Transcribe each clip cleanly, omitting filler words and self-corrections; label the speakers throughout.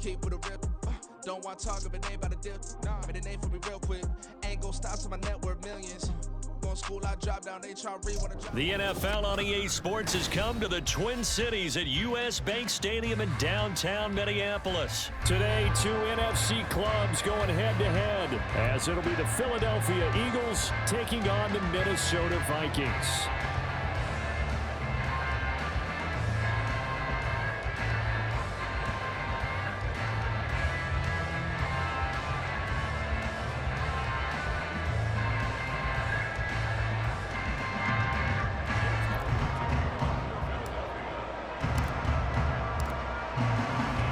Speaker 1: Keep with a rip. Don't want to talk if it ain't about a dip. Made a name for me real quick. Ain't gon' stop till my net worth millions. Going school, I drop down, they try to read when I drop.
Speaker 2: The NFL on EA Sports has come to the Twin Cities at US Bank Stadium in downtown Minneapolis. Today, two NFC clubs going head-to-head, as it'll be the Philadelphia Eagles taking on the Minnesota Vikings.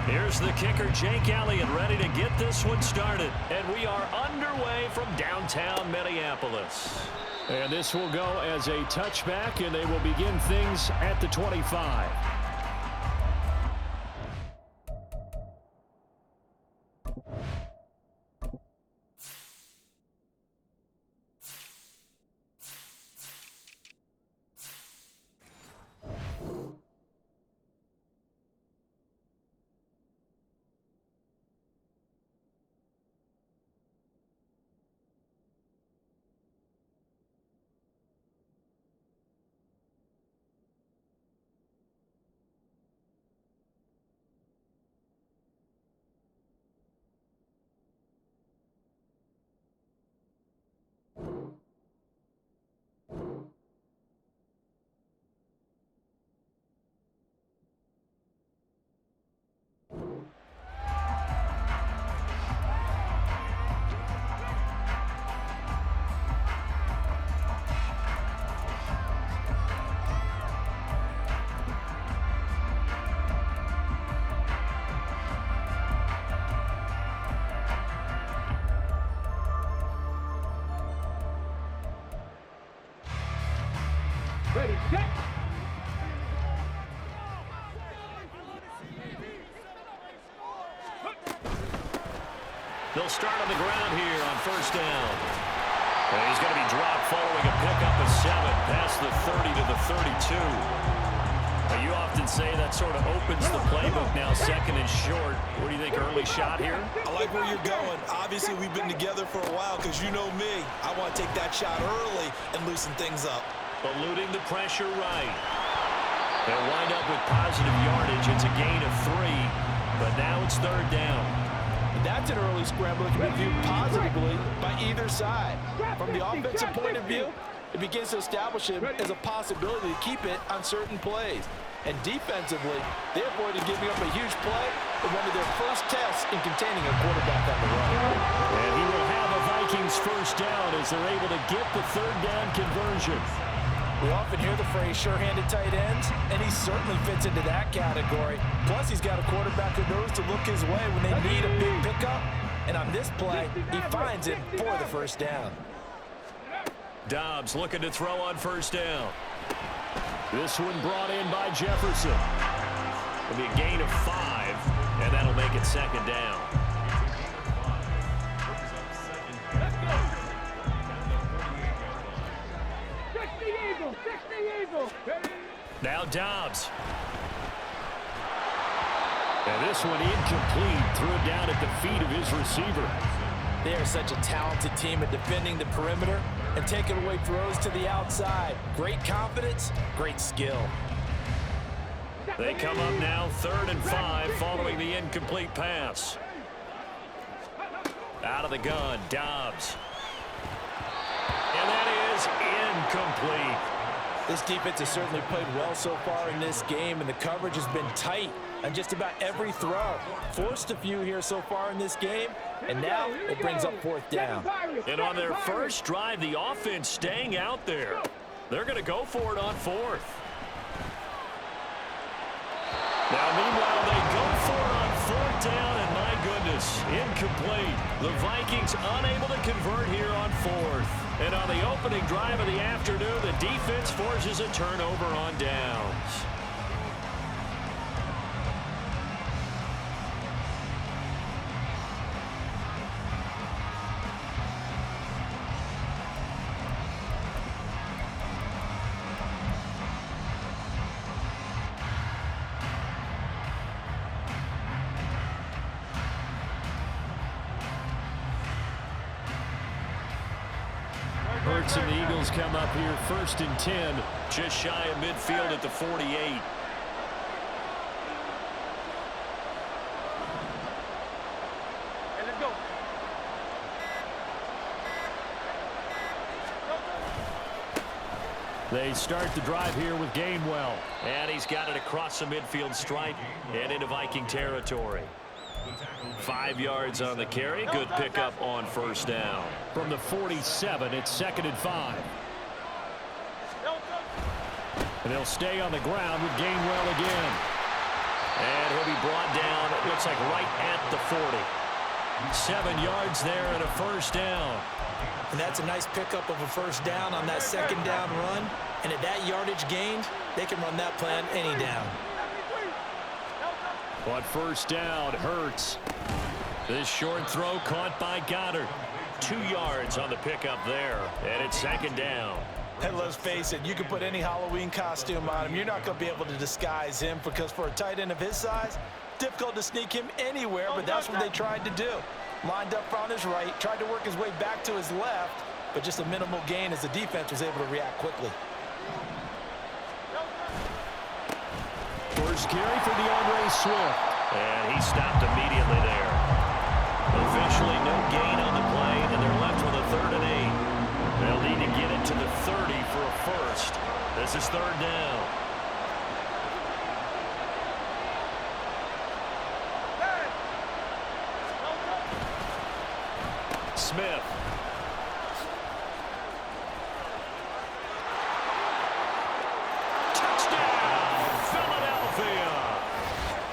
Speaker 2: Here's the kicker, Jake Elliott, ready to get this one started. And we are underway from downtown Minneapolis. And this will go as a touchback, and they will begin things at the 25.
Speaker 3: Ready, set.
Speaker 2: They'll start on the ground here on first down. And he's going to be dropped following a pickup of 7 past the 30 to the 32. Now, you often say that sort of opens the playbook now, second and short. What do you think, early shot here?
Speaker 4: I like where you're going. Obviously, we've been together for a while because you know me. I want to take that shot early and loosen things up.
Speaker 2: Eluding the pressure right. They'll wind up with positive yardage. It's a gain of 3, but now it's third down.
Speaker 4: That's an early scramble that can be viewed positively by either side. From the offensive point of view, it begins to establish him as a possibility to keep it on certain plays. And defensively, they avoided giving up a huge play in one of their first tests in containing a quarterback on the run.
Speaker 2: And he will have a Vikings first down as they're able to get the third down conversion.
Speaker 4: We often hear the phrase sure-handed tight ends, and he certainly fits into that category. Plus, he's got a quarterback who knows to look his way when they need a big pickup. And on this play, he finds it for the first down.
Speaker 2: Dobbs looking to throw on first down. This one brought in by Jefferson. It'll be a gain of 5, and that'll make it second down. Now Dobbs. And this one incomplete. Threw it down at the feet of his receiver.
Speaker 4: They are such a talented team at defending the perimeter and taking away throws to the outside. Great confidence, great skill.
Speaker 2: They come up now 3rd and 5 following the incomplete pass. Out of the gun, Dobbs. And that is incomplete.
Speaker 4: This defense has certainly played well so far in this game, and the coverage has been tight on just about every throw. Forced a few here so far in this game, and now it brings up 4th down.
Speaker 2: And on their first drive, the offense staying out there. They're going to go for it on 4th. Now, meanwhile, they go for it on 4th down, and my goodness, incomplete. The Vikings unable to convert here on 4th. And on the opening drive of the afternoon, the defense forces a turnover on downs. Hurts and the Eagles come up here 1st and 10. Just shy of midfield at the 48. They start the drive here with Gainwell. And he's got it across the midfield stripe and into Viking territory. 5 yards on the carry. Good pickup on 1st down. From the 47, it's 2nd and 5. And they'll stay on the ground with Gainwell again. And he'll be brought down, it looks like right at the 40. 7 yards there and a 1st down.
Speaker 4: And that's a nice pickup of a 1st down on that 2nd down run. And at that yardage gained, they can run that plan any down.
Speaker 2: On 1st down, Hurts. This short throw caught by Goddard. 2 yards on the pickup there. And it's 2nd down.
Speaker 4: And let's face it, you can put any Halloween costume on him. You're not going to be able to disguise him because for a tight end of his size, difficult to sneak him anywhere, but that's what they tried to do. Lined up on his right, tried to work his way back to his left, but just a minimal gain as the defense was able to react quickly.
Speaker 2: First carry for DeAndre Swift. And he stopped immediately there. Officially no gain on the play, and they're left with a 3rd and 8. They'll need to get it to the 30 for a 1st. This is 3rd down. Smith. Touchdown, Philadelphia.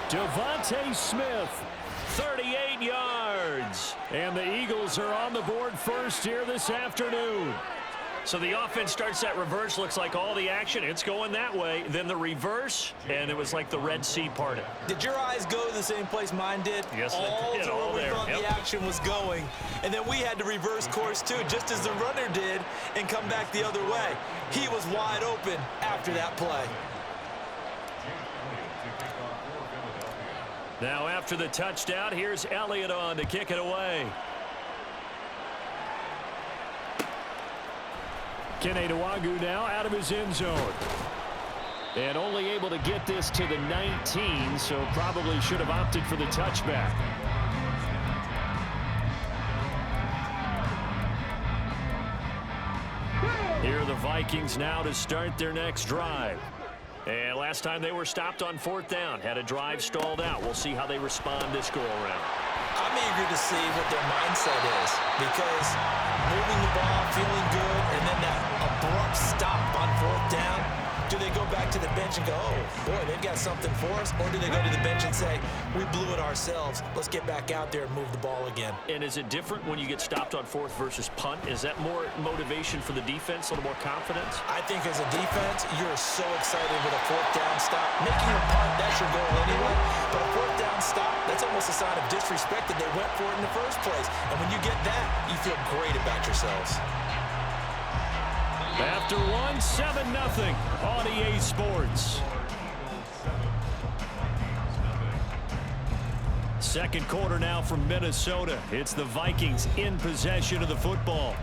Speaker 2: Devontae Smith, 38 yards. And the Eagles are on the board first here this afternoon. So the offense starts that reverse. Looks like all the action, it's going that way. Then the reverse, and it was like the Red Sea parted.
Speaker 4: Did your eyes go to the same place mine did?
Speaker 2: Yes,
Speaker 4: all
Speaker 2: they did.
Speaker 4: to
Speaker 2: All
Speaker 4: where we
Speaker 2: there.
Speaker 4: thought the action was going. And then we had to reverse course, too, just as the runner did, and come back the other way. He was wide open after that play.
Speaker 2: Now after the touchdown, here's Elliott on to kick it away. Kene Nwangwu now out of his end zone. And only able to get this to the 19, so probably should have opted for the touchback. Here are the Vikings now to start their next drive. And last time they were stopped on 4th down, had a drive stalled out. We'll see how they respond this go-around.
Speaker 4: I'm eager to see what their mindset is because moving the ball, feeling good, and then that abrupt stop on 4th down, do they go back to the bench and go, oh, boy, they've got something for us? Or do they go to the bench and say, we blew it ourselves. Let's get back out there and move the ball again.
Speaker 2: And is it different when you get stopped on 4th versus punt? Is that more motivation for the defense, a little more confidence?
Speaker 4: I think as a defense, you're so excited with a 4th down stop. Making a punt, that's your goal anyway. But a 4th down stop, that's almost a sign of disrespect that they went for it in the first place. And when you get that, you feel great about yourselves.
Speaker 2: After one, 7-0 on EA Sports. Second quarter now from Minnesota. It's the Vikings in possession of the football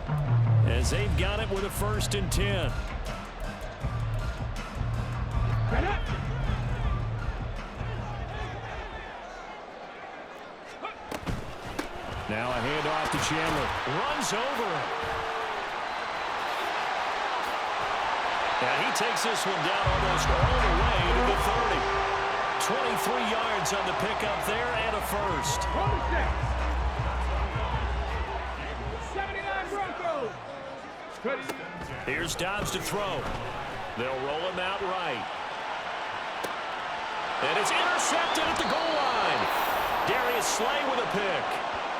Speaker 2: as they've got it with a 1st and 10. Now a handoff to Chandler. Runs over him. And he takes this one down almost all the way to the 30. 23 yards on the pickup there and a 1st.
Speaker 3: 79 Broncos.
Speaker 2: Here's Dobbs to throw. They'll roll him out right. And it's intercepted at the goal line. Darius Slay with a pick.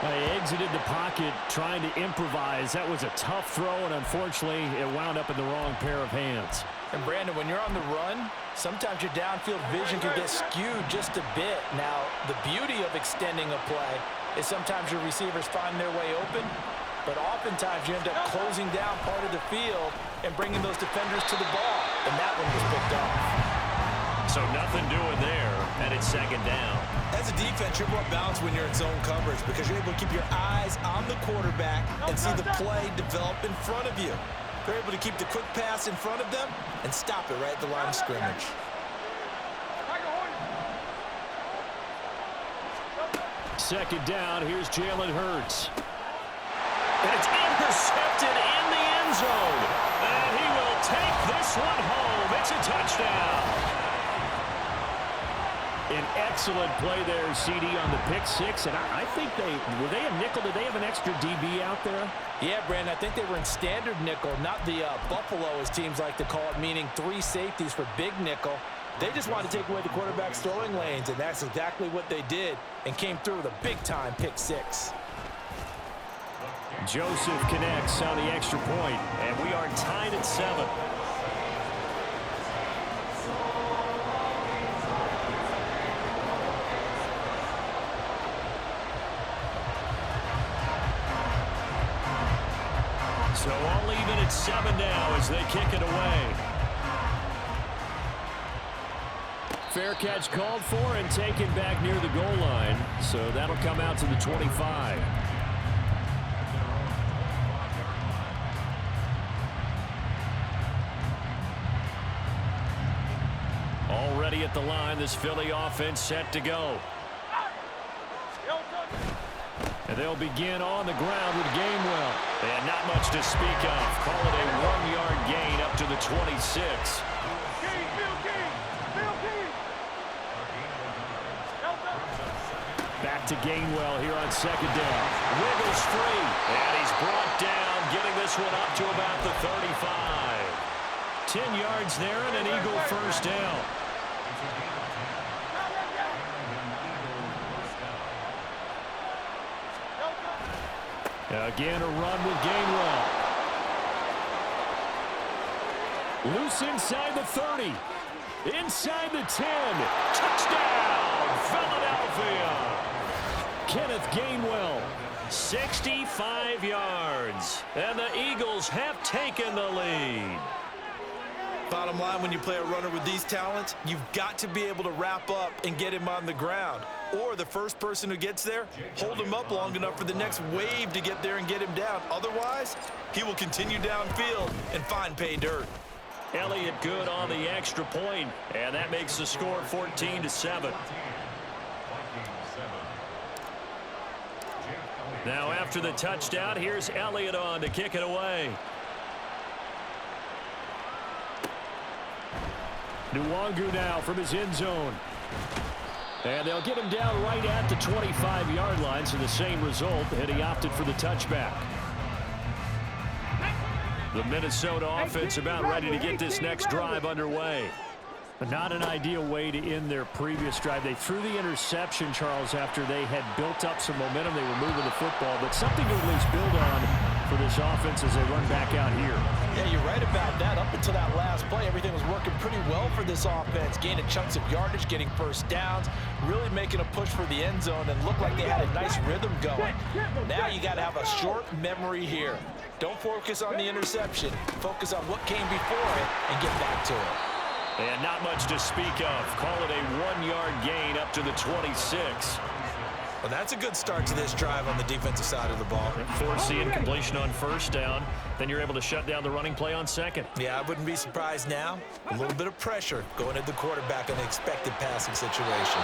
Speaker 2: They exited the pocket trying to improvise. That was a tough throw, and unfortunately, it wound up in the wrong pair of hands.
Speaker 4: And Brandon, when you're on the run, sometimes your downfield vision can get skewed just a bit. Now, the beauty of extending a play is sometimes your receivers find their way open, but oftentimes you end up closing down part of the field and bringing those defenders to the ball, and that one was picked off.
Speaker 2: So nothing doing there, and it's 2nd down.
Speaker 4: As a defense, you're more balanced when you're in zone coverage because you're able to keep your eyes on the quarterback and see the play develop in front of you. They're able to keep the quick pass in front of them and stop it right at the line of scrimmage.
Speaker 2: Second down, here's Jalen Hurts. And it's intercepted in the end zone. And he will take this one home. It's a touchdown. An excellent play there, CD, on the pick six. And I think were they a nickel? Did they have an extra DB out there?
Speaker 4: Yeah, Brandon, I think they were in standard nickel, not the Buffalo, as teams like to call it, meaning 3 safeties for big nickel. They just wanted to take away the quarterback's throwing lanes, and that's exactly what they did and came through with a big-time pick six.
Speaker 2: Joseph connects on the extra point, and we are tied at 7. So all even at 7 now as they kick it away. Fair catch called for and taken back near the goal line. So that'll come out to the 25. Already at the line, this Philly offense set to go. And they'll begin on the ground with Gainwell. And not much to speak of. Call it a 1-yard gain up to the 26. Back to Gainwell here on second down. Wiggles free. And he's brought down, getting this one up to about the 35. 10 yards there and an Eagle first down. Again, a run with Gainwell. Loose inside the 30. Inside the 10. Touchdown, Philadelphia. Kenneth Gainwell, 65 yards. And the Eagles have taken the lead.
Speaker 4: Bottom line, when you play a runner with these talents, you've got to be able to wrap up and get him on the ground. Or the first person who gets there, hold him up long enough for the next wave to get there and get him down. Otherwise, he will continue downfield and find pay dirt.
Speaker 2: Elliott good on the extra point, and that makes the score 14-7. Now after the touchdown, here's Elliott on to kick it away. Nwangu now from his end zone. And they'll get him down right at the 25-yard line, so the same result, and he opted for the touchback. The Minnesota offense about ready to get this next drive underway. But not an ideal way to end their previous drive. They threw the interception, Charles, after they had built up some momentum. They were moving the football, but something to at least build on for this offense as they run back out here.
Speaker 4: Yeah, you're right about that. Up until that last play, everything was working pretty well for this offense, gaining chunks of yardage, getting first downs, really making a push for the end zone, and looked like they had a nice rhythm going. Now you got to have a short memory here. Don't focus on the interception. Focus on what came before it and get back to it.
Speaker 2: And not much to speak of. Call it a 1-yard gain up to the 26.
Speaker 4: Well, that's a good start to this drive on the defensive side of the ball.
Speaker 2: Forcing incompletion on first down. Then you're able to shut down the running play on second.
Speaker 4: Yeah, I wouldn't be surprised now. A little bit of pressure going at the quarterback in an expected passing situation.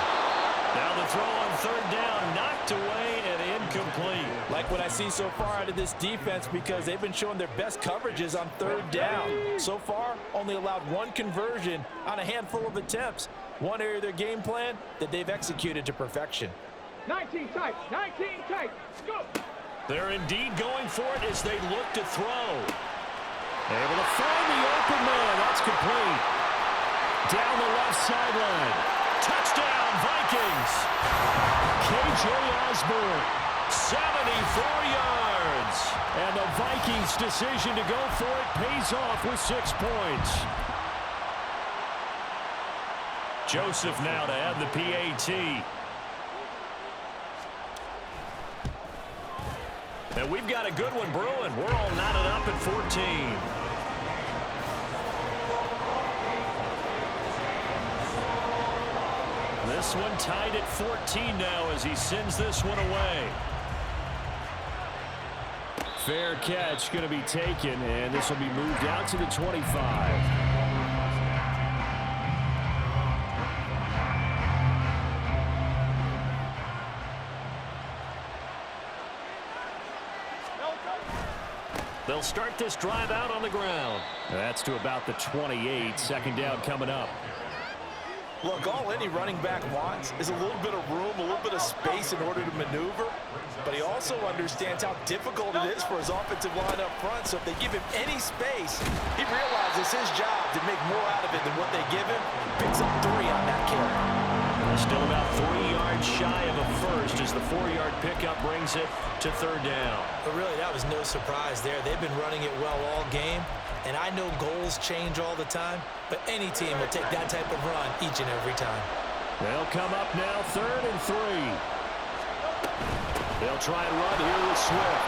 Speaker 2: Now the throw on third down, knocked away and incomplete.
Speaker 4: Like what I see so far out of this defense, because they've been showing their best coverages on third down. So far, only allowed 1 conversion on a handful of attempts. One area of their game plan that they've executed to perfection.
Speaker 3: 19 tight, 19 tight, go!
Speaker 2: They're indeed going for it as they look to throw. Able to find the open man. That's complete. Down the left sideline. Touchdown, Vikings. KJ Osborne, 74 yards. And the Vikings' decision to go for it pays off with 6 points. Joseph now to add the PAT. And we've got a good one brewing. We're all knotted up at 14. This one tied at 14 now as he sends this one away. Fair catch going to be taken, and this will be moved out to the 25. They'll start this drive out on the ground. That's to about the 28. Second down coming up.
Speaker 4: Look, all any running back wants is a little bit of room, a little bit of space in order to maneuver. But he also understands how difficult it is for his offensive line up front. So if they give him any space, he realizes his job to make more out of it than what they give him. Picks up 3 on that carry.
Speaker 2: Still about 3 yards shy of a first as the 4-yard pickup brings it to third down.
Speaker 5: But really, that was no surprise there. They've been running it well all game. And I know goals change all the time, but any team will take that type of run each and every time.
Speaker 2: They'll come up now, 3rd and 3. They'll try and run here with Swift.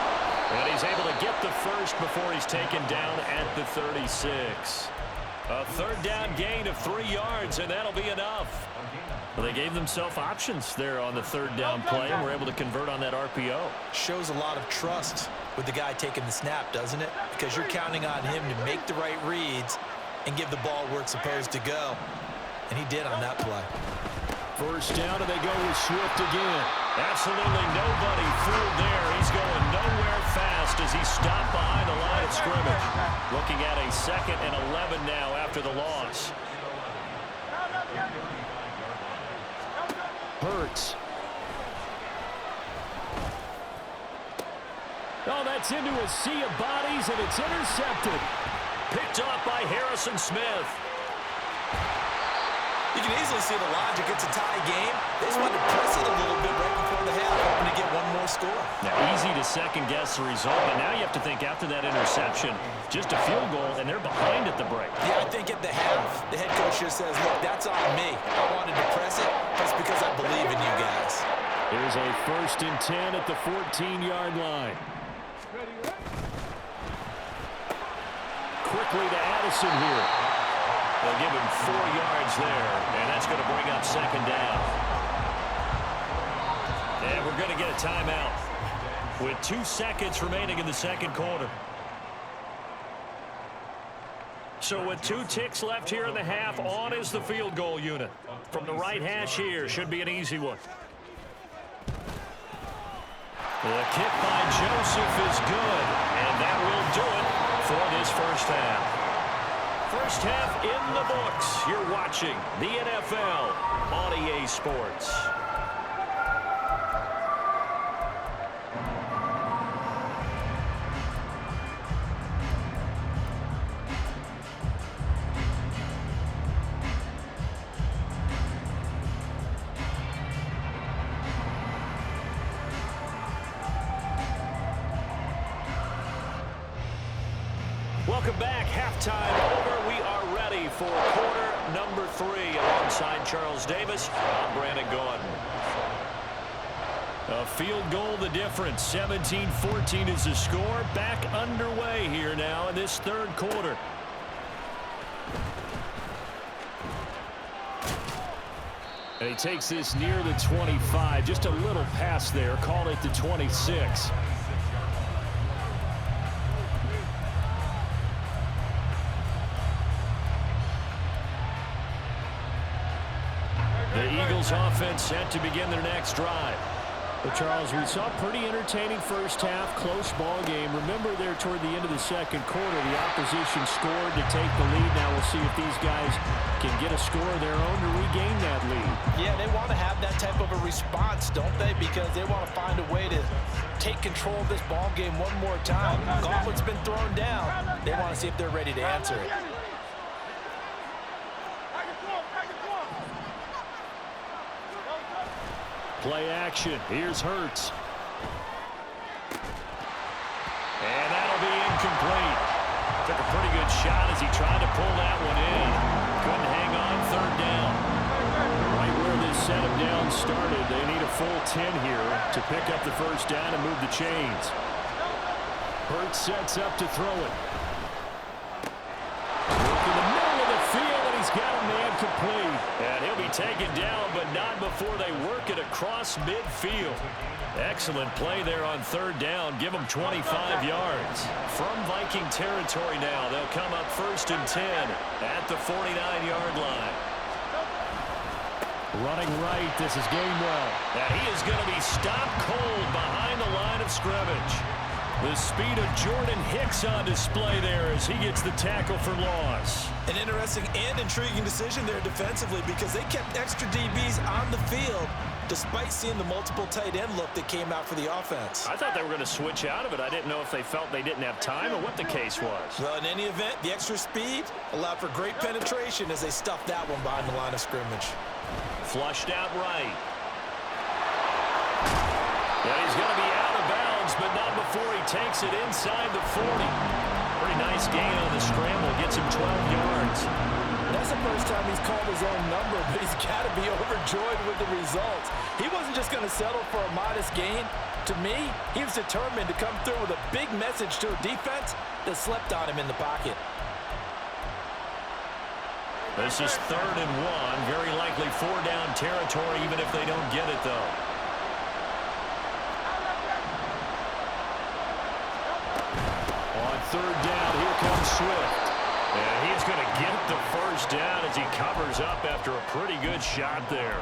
Speaker 2: And he's able to get the first before he's taken down at the 36. A third down gain of 3 yards, and that'll be enough. Well, they gave themselves options there on the third down play and were able to convert on that RPO.
Speaker 5: Shows a lot of trust with the guy taking the snap, doesn't it? Because you're counting on him to make the right reads and give the ball where it's supposed to go. And he did on that play.
Speaker 2: First down, and they go with Swift again. Absolutely nobody fooled there. He's going nowhere fast as he stopped behind the line of scrimmage. Looking at a 2nd and 11 now after the loss. Hurts. Oh, that's into a sea of bodies, and it's intercepted. Picked off by Harrison Smith.
Speaker 5: You can easily see the logic. It's a tie game. They just wanted to press it a little bit right before the half, hoping to get one more score.
Speaker 2: Now, easy to second-guess the result, but now you have to think after that interception, just a field goal, and they're behind at the break.
Speaker 5: Yeah, I think at the half, the head coach just says, look, that's on me. I wanted to press it. That's because I believe in you guys.
Speaker 2: Here's a 1st and 10 at the 14-yard line. Quickly to Addison here. They'll give him 4 yards there, and that's going to bring up 2nd down. And we're going to get a timeout with 2 seconds remaining in the second quarter. So with 2 ticks left here in the half, on is the field goal unit. From the right hash here, should be an easy one. The kick by Joseph is good, and that will do it for this first half. First half in the books. You're watching the NFL on EA Sports. Welcome back. Halftime over. We are ready for quarter number 3. Alongside Charles Davis, I'm Brandon Gordon. A field goal the difference. 17-14 is the score. Back underway here now in this third quarter. And he takes this near the 25. Just a little pass there. Call it the 26. The Eagles offense set to begin their next drive. But Charles, we saw a pretty entertaining first half, close ball game. Remember there toward the end of the second quarter, the opposition scored to take the lead. Now we'll see if these guys can get a score of their own to regain that lead.
Speaker 5: Yeah, they want to have that type of a response, don't they? Because they want to find a way to take control of this ball game one more time. Gauntlet's been thrown down. They want to see if they're ready to answer it.
Speaker 2: Play action. Here's Hurts. And that'll be incomplete. Took a pretty good shot as he tried to pull that one in. Couldn't hang on third down. Right where this setup down started, they need a full 10 here to pick up the first down and move the chains. Hurts sets up to throw it. Look in the middle of the field, and he's He's got a man complete. And he'll be taken down, but not before they work it across midfield. Excellent play there on third down. Give them 25 yards. From Viking territory now, they'll come up 1st and 10 at the 49-yard line. Running right, this is Gainwell. And he is going to be stopped cold behind the line of scrimmage. The speed of Jordan Hicks on display there as he gets the tackle for loss.
Speaker 5: An interesting and intriguing decision there defensively because they kept extra DBs on the field despite seeing the multiple tight end look that came out for the offense.
Speaker 2: I thought they were going to switch out of it. I didn't know if they felt they didn't have time or what the case was.
Speaker 5: Well, in any event, the extra speed allowed for great penetration as they stuffed that one behind the line of scrimmage.
Speaker 2: Flushed out right. Yeah, he's going to be out of bounds, but not before he takes it inside the 40. Pretty nice gain on the scramble. Gets him 12 yards.
Speaker 4: That's the first time he's called his own number, but he's got to be overjoyed with the results. He wasn't just going to settle for a modest gain. To me, he was determined to come through with a big message to a defense that slept on him in the pocket.
Speaker 2: This is 3rd and 1. Very likely 4-down territory, even if they don't get it, though. On 3rd down, here comes Swift. And he's going to get the 1st down as he covers up after a pretty good shot there.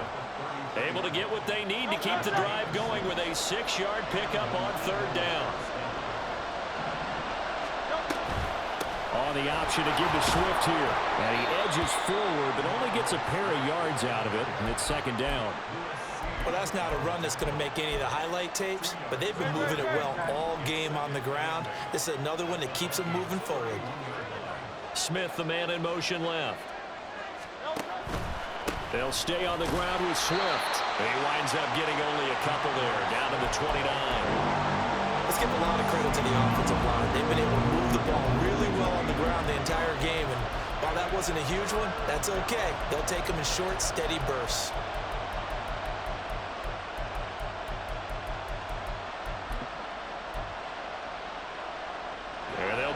Speaker 2: Able to get what they need to keep the drive going with a 6-yard pickup on 3rd down. On the option to give to Swift here. And he edges forward, but only gets a pair of yards out of it, and it's 2nd down.
Speaker 5: Well, that's not a run that's going to make any of the highlight tapes, but they've been moving it well all game on the ground. This is another one that keeps them moving forward.
Speaker 2: Smith, the man in motion left. They'll stay on the ground with Swift. He winds up getting only a couple there, down to the 29.
Speaker 5: Let's give a lot of credit to the offensive line. They've been able to move the ball really well on the ground the entire game, and while that wasn't a huge one, that's okay. They'll take them in short, steady bursts.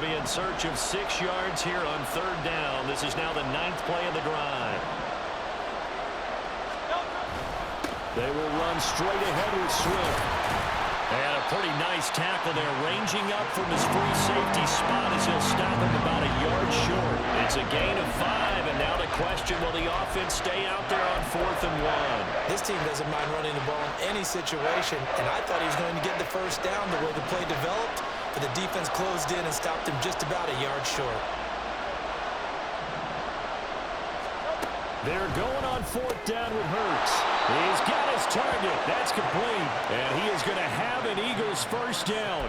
Speaker 2: Be in search of 6 yards here on 3rd down. This is now the 9th play of the drive. They will run straight ahead with Swift. And a pretty nice tackle there, ranging up from his free safety spot as he'll stop him about a yard short. It's a gain of 5, and now the question, will the offense stay out there on 4th and 1?
Speaker 5: This team doesn't mind running the ball in any situation, and I thought he was going to get the 1st down the way the play developed. But the defense closed in and stopped him just about a yard short.
Speaker 2: They're going on 4th down with Hurts. He's got his target. That's complete. And he is going to have an Eagles 1st down.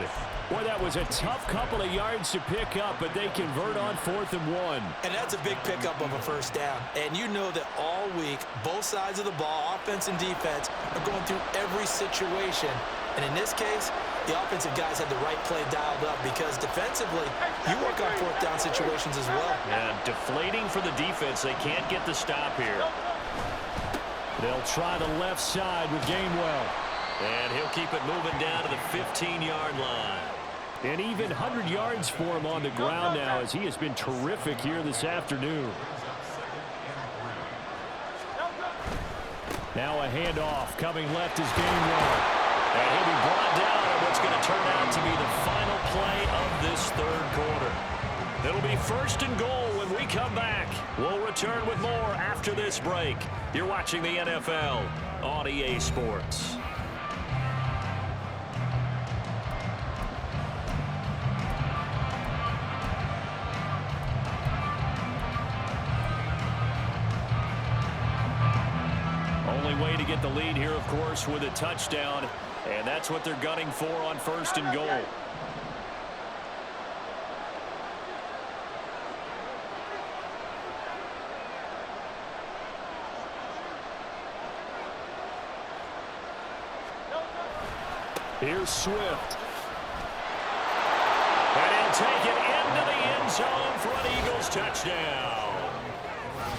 Speaker 2: Boy, that was a tough couple of yards to pick up, but they convert on 4th and 1.
Speaker 5: And that's a big pickup of a 1st down. And you know that all week, both sides of the ball, offense and defense, are going through every situation. And in this case, the offensive guys had the right play dialed up because defensively, you work on 4th down situations as well.
Speaker 2: And deflating for the defense. They can't get the stop here. They'll try the left side with Gainwell. And he'll keep it moving down to the 15-yard line. An even 100 yards for him on the ground now as he has been terrific here this afternoon. Now a handoff. Coming left is Gainwell. And he'll be brought down on what's going to turn out to be the final play of this 3rd quarter. It'll be 1st and goal when we come back. We'll return with more after this break. You're watching the NFL on EA Sports. Only way to get the lead here, of course, with a touchdown. And that's what they're gunning for on 1st and goal. Here's Swift. And he'll take it into the end zone for an Eagles touchdown.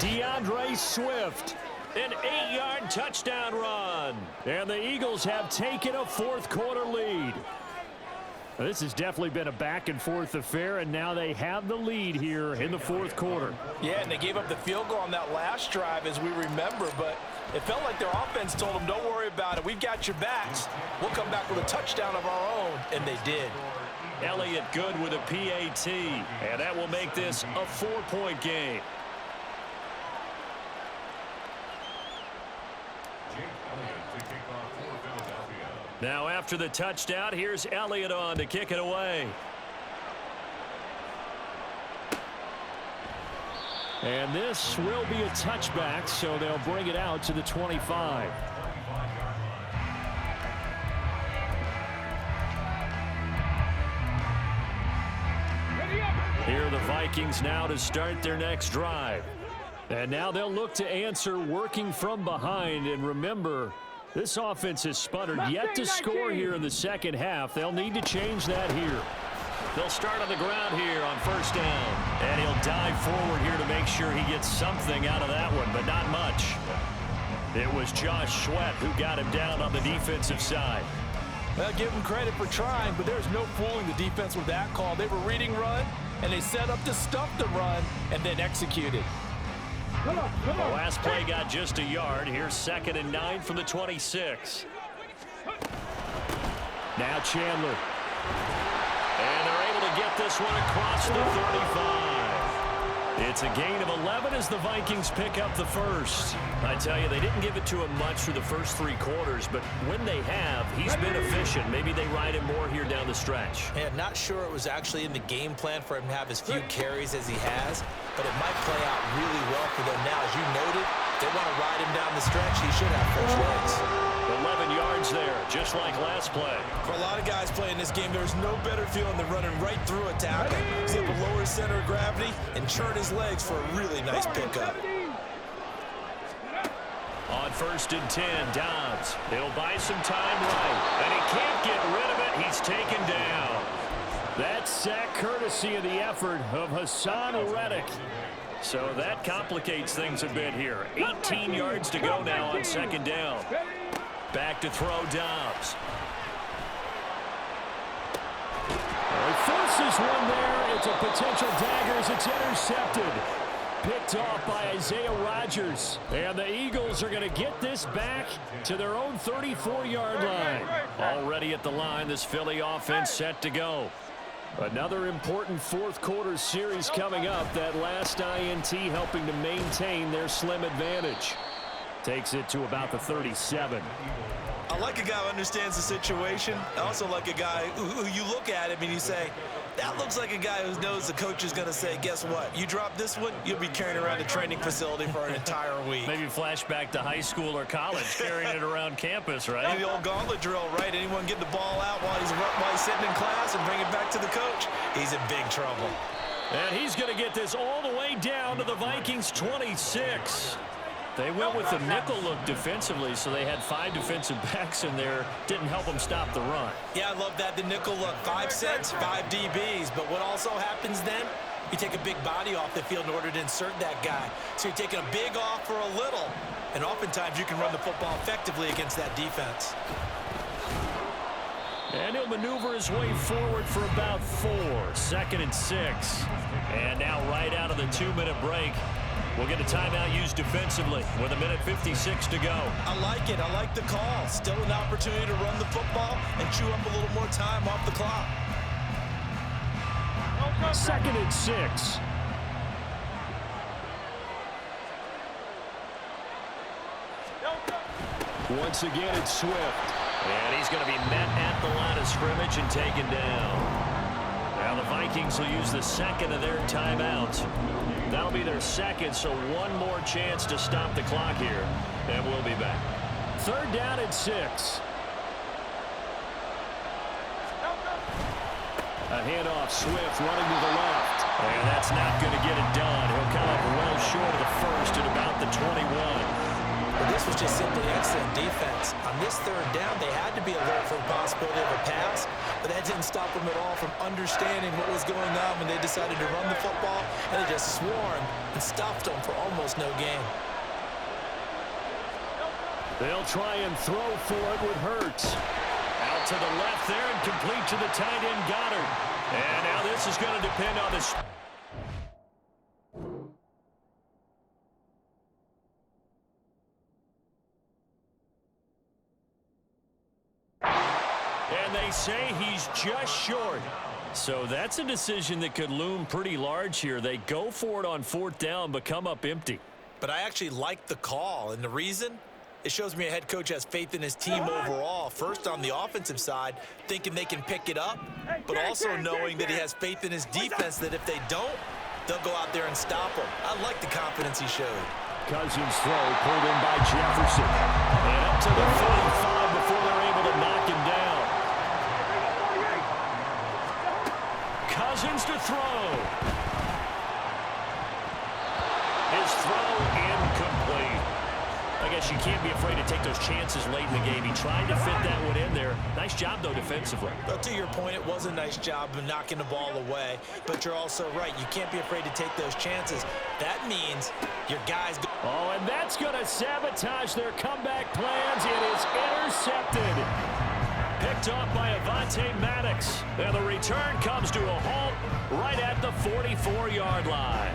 Speaker 2: DeAndre Swift. An 8-yard touchdown run. And the Eagles have taken a 4th quarter lead. This has definitely been a back-and-forth affair, and now they have the lead here in the fourth quarter.
Speaker 4: Yeah, and they gave up the field goal on that last drive, as we remember, but it felt like their offense told them, don't worry about it. We've got your backs. We'll come back with a touchdown of our own, and they did.
Speaker 2: Elliott good with a PAT, and that will make this a 4-point game. Now after the touchdown, here's Elliott on to kick it away. And this will be a touchback, so they'll bring it out to the 25. Here are the Vikings now to start their next drive. And now they'll look to answer working from behind. And remember, this offense has sputtered yet to score here in the second half. They'll need to change that here. They'll start on the ground here on first down. And he'll dive forward here to make sure he gets something out of that one, but not much. It was Josh Sweat who got him down on the defensive side.
Speaker 4: Well, give them credit for trying, but there's no fooling the defense with that call. They were reading run, and they set up to stuff the run, and then executed.
Speaker 2: The last play got just a yard. Here's 2nd and 9 from the 26. Now Chandler. And they're able to get this one across the 35. It's a gain of 11 as the Vikings pick up the first. I tell you, they didn't give it to him much through the first 3 quarters, but when they have, he's been efficient. Maybe they ride him more here down the stretch.
Speaker 5: And not sure it was actually in the game plan for him to have as few carries as he has, but it might play out really well for them now. As you noted, they want to ride him down the stretch. He should have fresh legs.
Speaker 2: 11 yards there, just like last play.
Speaker 5: For a lot of guys playing this game, there's no better feeling than running right through a tackle. He's able to lower his center of gravity and churn his legs for a really nice pickup.
Speaker 2: On 1st and 10, Dobbs. He'll buy some time right, and he can't get rid of it. He's taken down. That sack courtesy of the effort of Hassan Reddick. So that complicates things a bit here. 18 yards to go now on 2nd down. Back to throw Dobbs. He forces one there. It's a potential dagger as it's intercepted. Picked off by Isaiah Rodgers. And the Eagles are going to get this back to their own 34-yard line. Already at the line, this Philly offense set to go. Another important fourth quarter series coming up. That last INT helping to maintain their slim advantage. Takes it to about the 37.
Speaker 5: I like a guy who understands the situation. I also like a guy who you look at him and you say, that looks like a guy who knows the coach is going to say, guess what? You drop this one, you'll be carrying around the training facility for an entire week.
Speaker 2: Maybe flashback to high school or college, carrying it around campus, right?
Speaker 5: Maybe the old gauntlet drill, right? Anyone get the ball out while he's sitting in class and bring it back to the coach? He's in big trouble.
Speaker 2: And he's going to get this all the way down to the Vikings 26. They went with the nickel look defensively, so they had 5 defensive backs in there. Didn't help them stop the run.
Speaker 5: Yeah, I love that, the nickel look. 5 sets, 5 DBs. But what also happens then, you take a big body off the field in order to insert that guy. So you're taking a big off for a little. And oftentimes you can run the football effectively against that defense.
Speaker 2: And he'll maneuver his way forward for about 4. 2nd and 6. And now right out of the 2-minute break, we'll get a timeout used defensively with 1:56 to go.
Speaker 5: I like it. I like the call. Still an opportunity to run the football and chew up a little more time off the clock.
Speaker 2: 2nd and 6. Once again, it's Swift. And he's going to be met at the line of scrimmage and taken down. Now the Vikings will use the 2nd of their timeouts. That'll be their 2nd, so one more chance to stop the clock here. And we'll be back. 3rd down and 6. A handoff, Swift running to the left. And that's not going to get it done. He'll come up well short of the first at about the 21.
Speaker 5: But this was just simply excellent defense. On this 3rd down, they had to be alert for the possibility of a pass, but that didn't stop them at all from understanding what was going on when they decided to run the football, and they just swarmed and stopped them for almost no gain.
Speaker 2: They'll try and throw for it with Hurts. Out to the left there and complete to the tight end Goddard. And now this is going to depend on this. And they say he's just short. So that's a decision that could loom pretty large here. They go for it on 4th down, but come up empty.
Speaker 5: But I actually like the call, and the reason? It shows me a head coach has faith in his team overall. First on the offensive side, thinking they can pick it up, but also knowing that he has faith in his defense that if they don't, they'll go out there and stop them. I like the confidence he showed.
Speaker 2: Cousins throw pulled in by Jefferson. And up to the 45 before they're able to knock him down. Cousins to throw. His throw incomplete. I guess you can't be afraid to take those chances late in the game. He tried to fit that one in there. Nice job, though, defensively.
Speaker 5: Well, to your point, it was a nice job of knocking the ball away. But you're also right. You can't be afraid to take those chances. That means your guys go.
Speaker 2: Oh, and that's going to sabotage their comeback plans. It is intercepted. Picked off by Avonte Maddox. And the return comes to a halt right at the 44-yard line.